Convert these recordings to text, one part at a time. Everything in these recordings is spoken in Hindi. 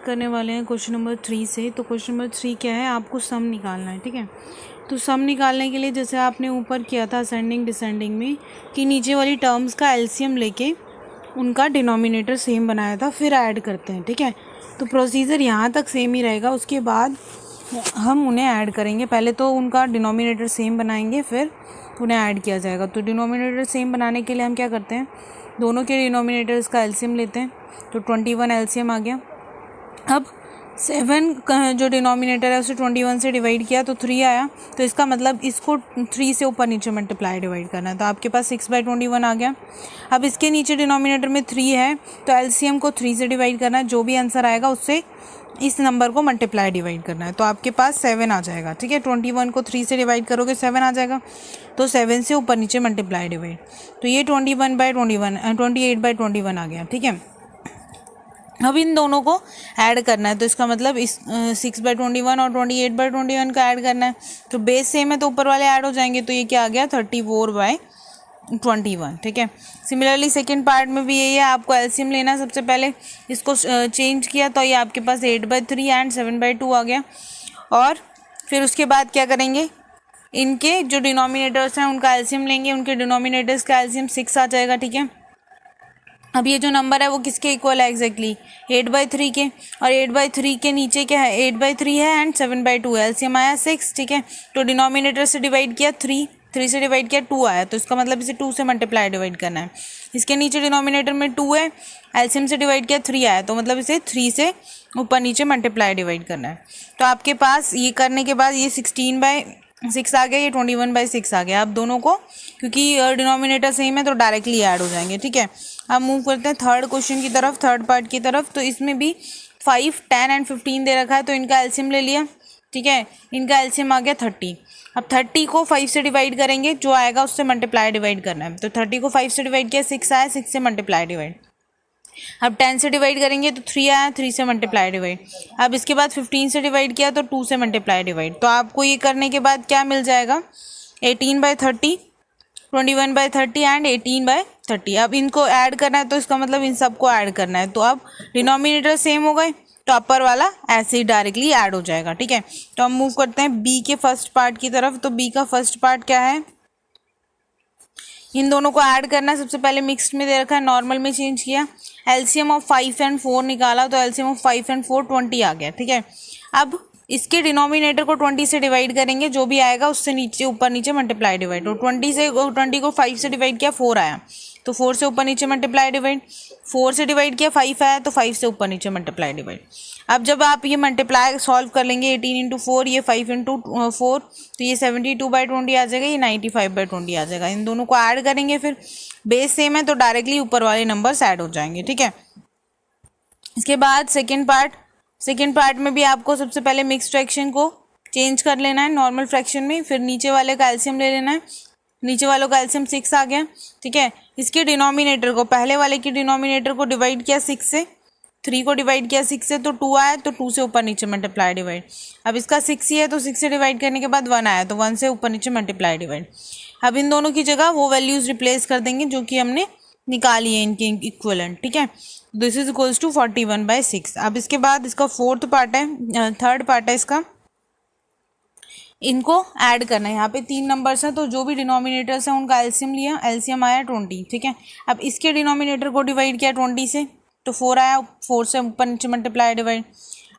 करने वाले हैं क्वेश्चन नंबर 3 से। तो क्वेश्चन नंबर 3 क्या है, आपको सम निकालना है। ठीक है, तो सम निकालने के लिए जैसे आपने ऊपर किया था असेंडिंग डिसेंडिंग में कि नीचे वाली टर्म्स का एलसीएम लेके उनका डिनोमिनेटर सेम बनाया था, फिर ऐड करते हैं। ठीक है, तो प्रोसीजर यहाँ तक सेम ही रहेगा, उसके बाद हम उन्हें ऐड करेंगे। पहले तो उनका डिनोमिनेटर सेम बनाएंगे, फिर उन्हें ऐड किया जाएगा। तो डिनोमिनेटर सेम बनाने के लिए हम क्या करते हैं, दोनों के डिनोमिनेटर्स का एलसीएम लेते हैं। तो 21 एलसीएम आ गया। अब 7 जो डिनोमिनेटर है उसे 21 से डिवाइड किया तो 3 आया। तो इसका मतलब इसको 3 से ऊपर नीचे मल्टीप्लाई डिवाइड करना है। तो आपके पास 6/21 आ गया। अब इसके नीचे डिनोमिनेटर में 3 है तो एलसीएम को 3 से डिवाइड करना है। जो भी आंसर आएगा उससे इस नंबर को मल्टीप्लाई डिवाइड करना है। तो आपके पास 7 आ जाएगा। ठीक है, 21 को 3 से डिवाइड करोगे 7 आ जाएगा। तो 7 से ऊपर नीचे मल्टीप्लाई डिवाइड, तो ये 28/21 आ गया। ठीक है, अब इन दोनों को ऐड करना है। तो इसका मतलब इस 6/21 और 28/21 का ऐड करना है। तो बेस सेम है तो ऊपर वाले ऐड हो जाएंगे। तो ये क्या आ गया, 34/21। ठीक है, सिमिलरली सेकेंड पार्ट में भी यही है, आपको एलसीएम लेना है। सबसे पहले इसको चेंज किया तो ये आपके पास 8/3 एंड 7/2 आ गया। और फिर उसके बाद क्या करेंगे, इनके जो डिनोमिनेटर्स हैं उनका एलसीएम लेंगे। उनके डिनोमिनेटर्स का एलसीएम 6 आ जाएगा। ठीक है, अब ये जो नंबर है वो किसके इक्वल है, एग्जैक्टली 8/3 के। और 8/3 के नीचे क्या है, 8/3 है एंड 7/2 है। एलसीएम आया 6। ठीक है, तो डिनोमिनेटर से डिवाइड किया 3 से डिवाइड किया 2 आया। तो इसका मतलब इसे 2 से मल्टीप्लाई डिवाइड करना है। इसके नीचे डिनोमिनेटर में 2 है, एलसीएम से डिवाइड किया 3 आया। तो मतलब इसे 3 से ऊपर नीचे मल्टीप्लाई डिवाइड करना है। तो आपके पास ये करने के बाद ये 16/6 आ गया, ये 21/6 आ गया। अब दोनों को क्योंकि डिनोमिनेटर सेम है तो डायरेक्टली ऐड हो जाएंगे। ठीक है, अब मूव करते हैं थर्ड क्वेश्चन की तरफ, थर्ड पार्ट की तरफ। तो इसमें भी 5, 10 एंड 15 दे रखा है। तो इनका एलसीएम ले लिया। ठीक है, इनका एलसीएम आ गया 30। अब 30 को 5 से डिवाइड करेंगे, जो आएगा उससे मल्टीप्लाई डिवाइड करना है। तो 30 को 5 से डिवाइड किया 6 आया, 6 से मल्टीप्लाई डिवाइड। अब 10 से डिवाइड करेंगे तो 3 आया, 3 से मल्टीप्लाई डिवाइड। अब इसके बाद 15 से डिवाइड किया तो 2 से मल्टीप्लाई डिवाइड। तो आपको ये करने के बाद क्या मिल जाएगा, 18/30, 21/30 एंड 18/30। अब इनको ऐड करना है तो इसका मतलब इन सबको ऐड करना है। तो अब डिनोमिनेटर सेम हो गए तो अपर वाला ऐसे ही डायरेक्टली ऐड हो जाएगा। ठीक है, तो हम मूव करते हैं बी के फर्स्ट पार्ट की तरफ। तो बी का फर्स्ट पार्ट क्या है, इन दोनों को ऐड करना है। सबसे पहले मिक्स्ड में दे रखा है, नॉर्मल में चेंज किया। एलसीएम ऑफ 5 एंड 4 निकाला तो एलसीएम ऑफ 5 एंड 4 20 आ गया। ठीक है, अब इसके डिनोमिनेटर को 20 से डिवाइड करेंगे, जो भी आएगा उससे नीचे ऊपर नीचे मल्टीप्लाई डिवाइड। तो 20 को 5 से डिवाइड किया 4 आया, तो 4 से ऊपर नीचे मल्टीप्लाई डिवाइड। 4 से डिवाइड किया 5 आया, तो 5 से ऊपर नीचे मल्टीप्लाई डिवाइड। अब जब आप ये मल्टीप्लाई सॉल्व कर लेंगे, 18 × 4, ये 5 × 4, तो ये 72/20 आ जाएगा, ये 95/20 आ जाएगा। इन दोनों को ऐड करेंगे, फिर बेस सेम है तो डायरेक्टली ऊपर वाले नंबर्स ऐड हो जाएंगे। ठीक है, इसके बाद सेकेंड पार्ट में भी आपको सबसे पहले मिक्स्ड फ्रैक्शन को चेंज कर लेना है नॉर्मल फ्रैक्शन में। फिर नीचे वाले का एलसीएम ले लेना है। नीचे वालों का एलसीएम 6 आ गया। ठीक है, इसके डिनोमिनेटर को, पहले वाले के डिनोमिनेटर को डिवाइड किया 6 से, 3 को डिवाइड किया 6 से तो 2 आया, तो 2 से ऊपर नीचे मल्टीप्लाई डिवाइड। अब इसका 6 ही है तो 6 से डिवाइड करने के बाद 1 आया, तो 1 से ऊपर नीचे मल्टीप्लाई डिवाइड। अब इन दोनों की जगह वो वैल्यूज रिप्लेस कर देंगे जो कि हमने निकाली है इनके इक्वलेंट। ठीक है, दिस इज इक्वल्स टू 41/6। अब इसके बाद इसका थर्ड पार्ट है इसका, इनको ऐड करना है। यहाँ पे 3 नंबर्स हैं तो जो भी डिनोमिनेटर्स हैं उनका एलसीएम लिया, एलसीएम आया 20। ठीक है, अब इसके डिनोमिनेटर को डिवाइड किया 20 से तो 4 आया, 4 से ऊपर नीचे मल्टीप्लाई डिवाइड।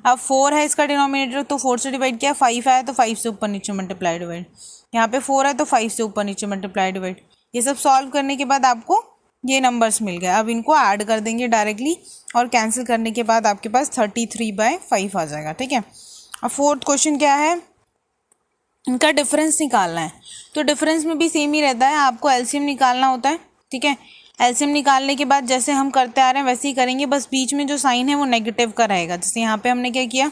अब 4 है इसका डिनोमिनेटर तो 4 से डिवाइड किया, 5 आया तो 5 से ऊपर नीचे मल्टीप्लाई डिवाइड। यहाँ पे 4 है तो 5 से ऊपर नीचे मल्टीप्लाई डिवाइड। ये सब सॉल्व करने के बाद आपको ये नंबर्स मिल गए। अब इनको ऐड कर देंगे डायरेक्टली और कैंसिल करने के बाद आपके पास 33/5 आ जाएगा। ठीक है, अब फोर्थ क्वेश्चन क्या है, इनका डिफरेंस निकालना है। तो डिफरेंस में भी सेम ही रहता है, आपको एलसीएम निकालना होता है। ठीक है, एलसीएम निकालने के बाद जैसे हम करते आ रहे हैं वैसे ही करेंगे, बस बीच में जो साइन है वो नेगेटिव का रहेगा। जैसे यहाँ पे हमने क्या किया,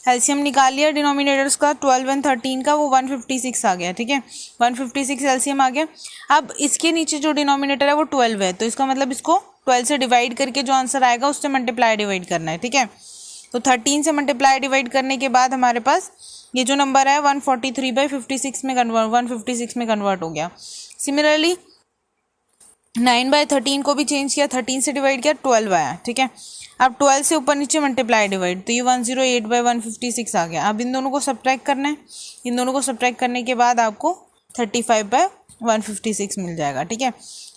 एलसीएम निकाल लिया डिनोमिनेटर्स का 12 और 13 का, वो 156 आ गया। ठीक है, 156 एलसीएम आ गया। अब इसके नीचे जो डिनोमिनेटर है वो 12 है, तो इसका मतलब इसको 12 से डिवाइड करके जो आंसर आएगा उससे मल्टीप्लाई डिवाइड करना है। ठीक है, तो 13 से मल्टीप्लाई डिवाइड करने के बाद हमारे पास ये जो नंबर है 143/56 में 156 में कन्वर्ट हो गया। सिमिलरली 9/13 को भी चेंज किया, 13 से डिवाइड किया, 12 आया, ठीक है। अब 12 से ऊपर नीचे मल्टीप्लाई डिवाइड, तो ये 108/156 आ गया। अब इन दोनों को सब्ट्रैक्ट करना है, इन दोनों को सब्ट्रैक्ट करने के बाद आपको 35/156 मिल जाएगा, ठीक है।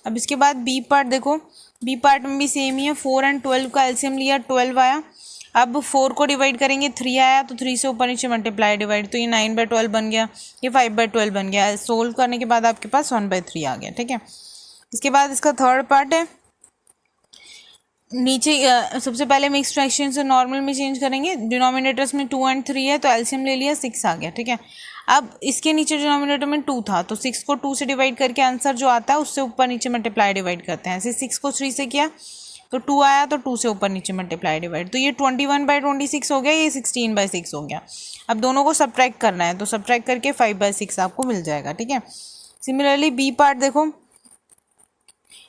अब इसके बाद बी पार्ट देखो, बी पार्ट में भी सेम ही है, 4 और 12 का एलसीएम लिया, 12 आया। अब 4 को डिवाइड करेंगे, 3 आया, तो 3 से ऊपर नीचे मल्टीप्लाई डिवाइड, तो ये 9/12 बन गया, ये 5/12 बन गया। सोल्व करने के बाद आपके पास 1/3 आ गया, ठीक है। इसके बाद इसका थर्ड पार्ट है, नीचे सबसे पहले मिक्स फ्रैक्शन से नॉर्मल में चेंज करेंगे। डिनोमिनेटर्स में 2 और 3 है, तो एलसीएम ले लिया, 6 आ गया, ठीक है। अब इसके नीचे डिनोमिनेटर में 2 था, तो 6 को 2 से डिवाइड करके आंसर जो आता है उससे ऊपर नीचे मल्टीप्लाई डिवाइड करते हैं। ऐसे 6 को 3 से किया तो 2 आया, तो 2 से ऊपर नीचे मल्टीप्लाई डिवाइड, तो ये 21/26 हो गया, ये 16/6 हो गया। अब दोनों को सब्ट्रैक्ट करना है, तो सब्ट्रैक्ट करके 5/6 आपको मिल जाएगा, ठीक है। सिमिलरली बी पार्ट देखो,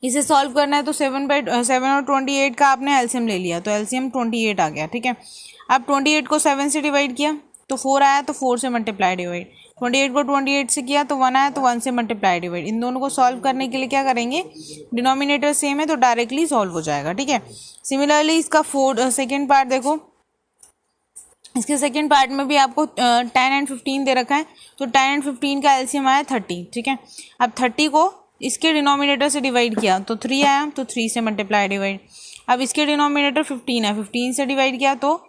इसे सॉल्व करना है, तो 7 और 28 का आपने एलसीएम ले लिया, तो एलसीएम 28 आ गया, ठीक है। अब 28 को 7 से डिवाइड किया तो 4 आया, तो 4 से मल्टीप्लाई डिवाइड, 28 को 28 से किया तो 1 आया, तो 1 से मल्टीप्लाई डिवाइड। इन दोनों को सॉल्व करने के लिए क्या करेंगे, डिनोमिनेटर सेम है तो डायरेक्टली सॉल्व हो जाएगा, ठीक है। सिमिलरली इसका सेकेंड पार्ट देखो, इसके सेकेंड पार्ट में भी आपको 10 और 15 दे रखा है, तो 10 और 15 का एलसीएम आया 30, ठीक है। अब 30 को इसके डिनोमिनेटर से डिवाइड किया तो 3 आया, तो 3 से मल्टीप्लाई डिवाइड। अब इसके डिनोमिनेटर 15 है, 15 से डिवाइड किया तो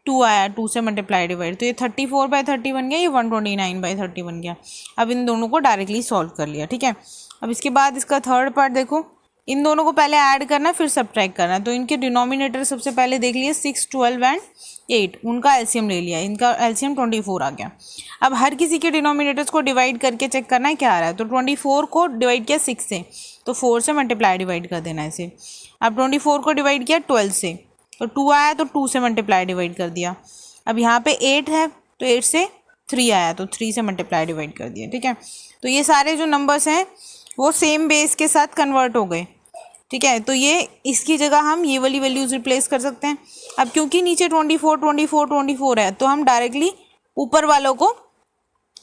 2 आया, 2 से मल्टीप्लाई डिवाइड, तो ये 34/30 बन गया, ये 129/30 बन गया। अब इन दोनों को डायरेक्टली सॉल्व कर लिया, ठीक है। अब इसके बाद इसका थर्ड पार्ट देखो, इन दोनों को पहले ऐड करना फिर सब्ट्रैक्ट करना, तो इनके डिनोमिनेटर सबसे पहले देख लिए 6, 12 और 8, उनका एलसीएम ले लिया, इनका एलसीएम 24 आ गया। अब हर किसी के डिनोमिनेटर्स को डिवाइड करके चेक करना है क्या आ रहा है, तो 24 को डिवाइड किया 6 से, तो 4 से मल्टीप्लाई डिवाइड कर देना है इसे। अब 24 को डिवाइड किया 12 से, तो 2 आया, तो 2 से मल्टीप्लाई डिवाइड कर दिया। अब यहाँ पे 8 है, तो 8 से 3 आया, तो 3 से मल्टीप्लाई डिवाइड कर दिया, ठीक है। तो ये सारे जो नंबर्स हैं वो सेम बेस के साथ कन्वर्ट हो गए, ठीक है। तो ये इसकी जगह हम ये वाली वैल्यूज रिप्लेस कर सकते हैं। अब क्योंकि नीचे 24, 24, 24 है, तो हम डायरेक्टली ऊपर वालों को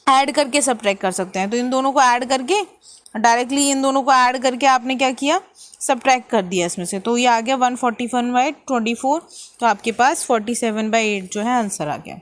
ऐड करके सब्ट्रैक्ट कर सकते हैं। तो इन दोनों को ऐड करके डायरेक्टली इन दोनों को ऐड करके आपने क्या किया, सब्ट्रैक्ट कर दिया इसमें से, तो ये आ गया 141/24, तो आपके पास 47/8 जो है आंसर आ गया।